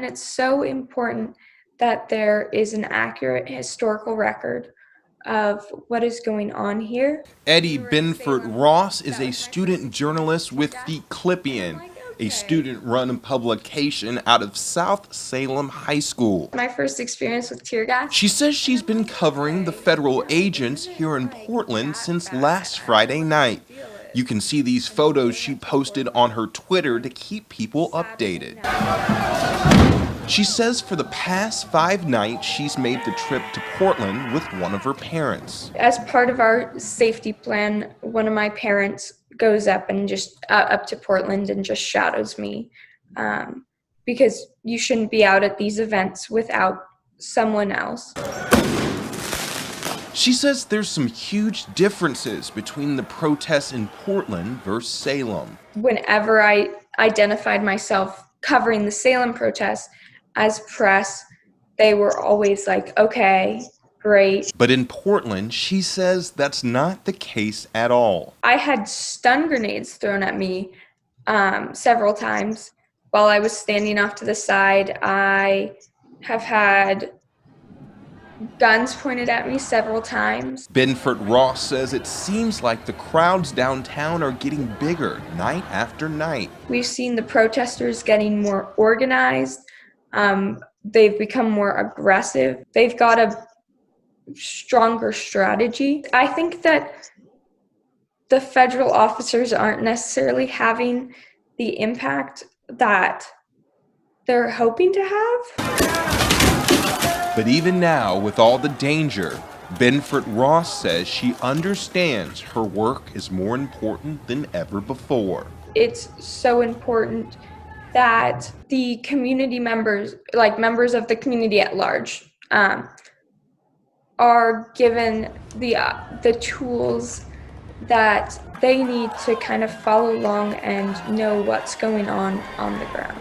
And it's so important that there is an accurate historical record of what is going on here. Eddy Binford-Ross is a student journalist with the Clippian, a student-run publication out of South Salem High School. My first experience with tear gas. She says she's been covering the federal agents here in Portland since last Friday night. You can see these photos she posted on her Twitter to keep people updated. She says for the past 5 nights, she's made the trip to Portland with one of her parents. As part of our safety plan, one of my parents goes up and just up to Portland and just shadows me, because you shouldn't be out at these events without someone else. She says there's some huge differences between the protests in Portland versus Salem. Whenever I identified myself covering the Salem protests as press, they were always like, okay, great. But in Portland, she says that's not the case at all. I had stun grenades thrown at me several times while I was standing off to the side. I have had guns pointed at me several times. Binford-Ross says it seems like the crowds downtown are getting bigger night after night. We've seen the protesters getting more organized. They've become more aggressive. They've got a stronger strategy. I think that the federal officers aren't necessarily having the impact that they're hoping to have. But even now, with all the danger, Binford-Ross says she understands her work is more important than ever before. It's so important that the community members, like members of the community at large, are given the tools that they need to kind of follow along and know what's going on the ground.